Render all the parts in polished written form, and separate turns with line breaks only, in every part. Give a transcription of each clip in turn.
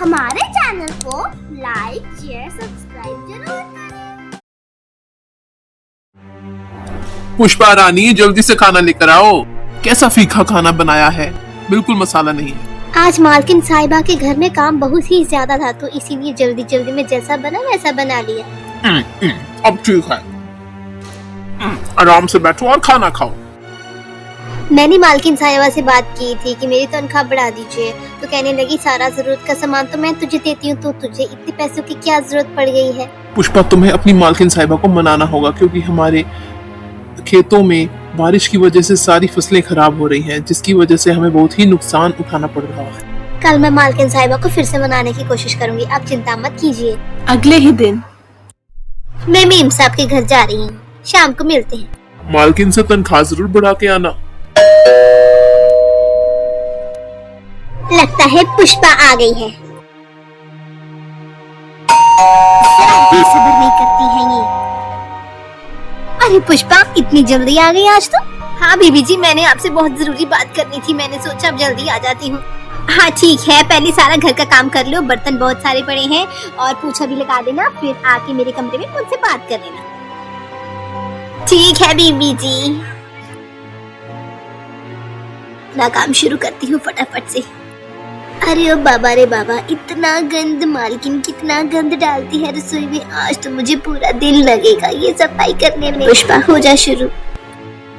हमारे चैनल को like share subscribe जरूर करें।
पुष्पा रानी जल्दी से खाना लेकर आओ। कैसा फीका खाना बनाया है, बिल्कुल मसाला नहीं है।
आज मालकिन साहिबा के घर में काम बहुत ही ज्यादा था तो इसीलिए जल्दी जल्दी में जैसा बना वैसा बना लिया।
अब ठीक है, आराम से बैठो और खाना खाओ।
मैंने मालकिन साहिबा से बात की थी कि मेरी तनख्वाह बढ़ा दीजिए, तो कहने लगी सारा जरूरत का सामान तो मैं तुझे देती हूँ, तो तुझे इतने पैसों की क्या जरूरत पड़ गई है।
पुष्पा तुम्हें अपनी मालकिन साहिबा को मनाना होगा, क्योंकि हमारे खेतों में बारिश की वजह से सारी फसलें खराब हो रही हैं, जिसकी वजह से हमें बहुत ही नुकसान उठाना पड़ रहा है।
कल मैं मालकिन साहिबा को फिर से मनाने की कोशिश करूंगी, आप चिंता मत कीजिए।
अगले ही दिन
मैं मीम साहब के घर जा रही हूँ, शाम को मिलते हैं।
मालकिन से तनख्वाह जरूर बढ़ा के आना।
लगता है पुष्पा आ गई है। सब्र नहीं करती है ये। अरे पुष्पा इतनी जल्दी आ गई आज तो। हाँ बीबी जी, मैंने आपसे बहुत जरूरी बात करनी थी, मैंने सोचा अब जल्दी आ जाती हूँ। हाँ ठीक है, पहले सारा घर का काम कर लो, बर्तन बहुत सारे पड़े हैं और पोछा भी लगा देना, फिर आके मेरे कमरे में मुझसे बात कर लेना। ठीक है बीबी जी, मैं काम शुरू करती हूँ फटाफट से। अरे ओ बाबा रे बाबा, इतना गंद, मालकिन कितना गंद डालती है रसोई में। आज तो मुझे पूरा दिन लगेगा ये सफाई करने में। पुष्पा हो जा शुरू।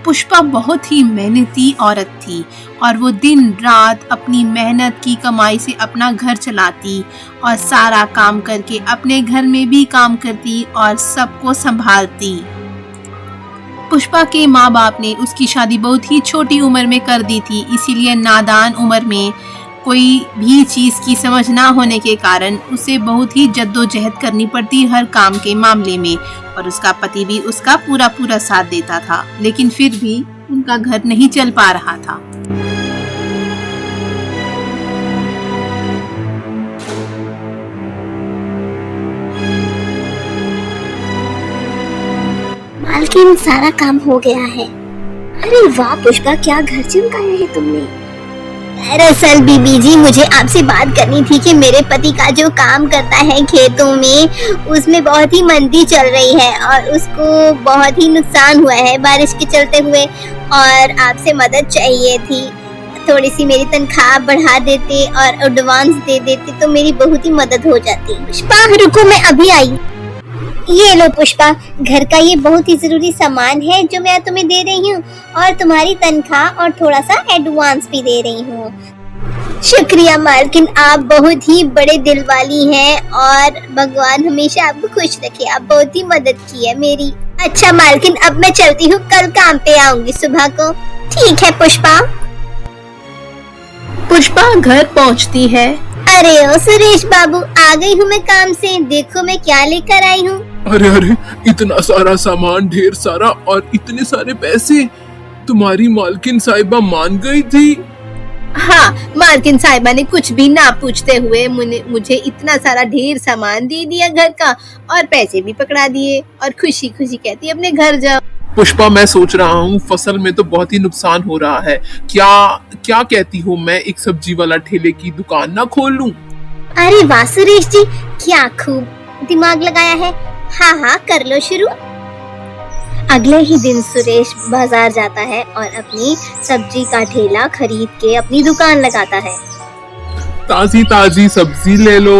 पुष्पा बहुत ही मेहनती औरत थी और वो दिन रात अपनी मेहनत की कमाई से अपना घर चलाती और सारा काम करके अपने घर में भी काम करती और सबको संभालती। पुष्पा के माँ बाप ने उसकी शादी बहुत ही छोटी उम्र में कर दी थी, इसीलिए नादान उम्र में कोई भी चीज की समझ ना होने के कारण उसे बहुत ही जद्दोजहद करनी पड़ती हर काम के मामले में, और उसका पति भी उसका पूरा पूरा साथ देता था, लेकिन फिर भी उनका घर नहीं चल पा रहा था।
मालकिन सारा काम हो गया है। अरे वाह पुष्पा, क्या घर चमकाया है तुमने। दरअसल बीबी जी, मुझे आपसे बात करनी थी कि मेरे पति का जो काम करता है खेतों में, उसमें बहुत ही मंदी चल रही है और उसको बहुत ही नुकसान हुआ है बारिश के चलते हुए, और आपसे मदद चाहिए थी। थोड़ी सी मेरी तनख्वाह बढ़ा देते और एडवांस दे देते तो मेरी बहुत ही मदद हो जाती। पुष्पा रुको, मैं अभी आई। ये लो पुष्पा, घर का ये बहुत ही जरूरी सामान है जो मैं तुम्हें दे रही हूँ, और तुम्हारी तनख्वाह और थोड़ा सा एडवांस भी दे रही हूँ। शुक्रिया मालकिन, आप बहुत ही बड़े दिल वाली हैं और भगवान हमेशा आपको खुश रखे, आप बहुत ही मदद की है मेरी। अच्छा मालकिन, अब मैं चलती हूँ, कल काम पे आऊंगी सुबह को। ठीक है पुष्पा।
पुष्पा घर पहुँचती है।
अरे ओ सुरेश बाबू, आ गई हूँ मैं काम से, देखो मैं क्या लेकर आई हूँ।
अरे अरे, इतना सारा सामान, ढेर सारा, और इतने सारे पैसे। तुम्हारी मालकिन साहिबा मान गई थी।
हाँ, मालकिन साहिबा ने कुछ भी ना पूछते हुए मुझे इतना सारा ढेर सामान दे दिया घर का, और पैसे भी पकड़ा दिए और खुशी खुशी कहती अपने घर जाओ।
पुष्पा, मैं सोच रहा हूँ फसल में तो बहुत ही नुकसान हो रहा है, क्या क्या कहती हो मैं एक सब्जी वाला ठेले की दुकान ना खोल लूं?
अरे वाह सुरेश जी, क्या खूब दिमाग लगाया है। हाँ हाँ, कर लो शुरू। अगले ही दिन सुरेश बाजार जाता है और अपनी सब्जी का ठेला खरीद के अपनी दुकान लगाता है।
ताजी ताजी सब्जी ले लो।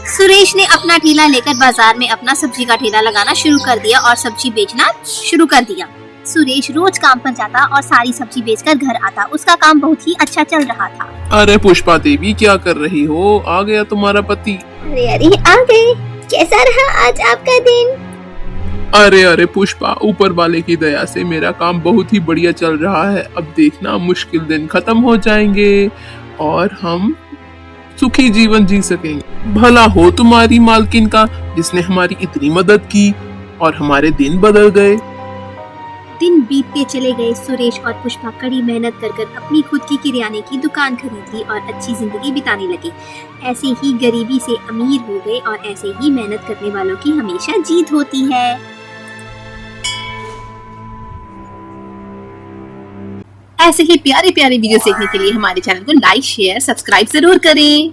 सुरेश ने अपना ठेला लेकर बाजार में अपना सब्जी का ठेला लगाना शुरू कर दिया और सब्जी बेचना शुरू कर दिया। सुरेश रोज काम पर जाता और सारी सब्जी बेचकर घर आता, उसका काम बहुत ही अच्छा चल रहा था।
अरे पुष्पा देवी, क्या कर रही हो? आ गया तुम्हारा पति।
अरे अरे आ गए, कैसा रहा आज आपका दिन?
अरे अरे पुष्पा, ऊपर वाले की दया से मेरा काम बहुत ही बढ़िया चल रहा है। अब देखना, मुश्किल दिन खत्म हो जाएंगे और हम सुखी जीवन जी सकेंगे। भला हो तुम्हारी मालकिन का, जिसने हमारी इतनी मदद की और हमारे दिन बदल गए।
दिन बीतते चले गए। सुरेश और पुष्पा कड़ी मेहनत कर अपनी खुद की किराने की दुकान खरीद ली और अच्छी जिंदगी बिताने लगे। ऐसे ही गरीबी से अमीर हो गए और ऐसे ही मेहनत करने वालों की हमेशा जीत होती है। ऐसे ही प्यारे प्यारे वीडियो देखने के लिए हमारे चैनल को लाइक शेयर सब्सक्राइब जरूर करें।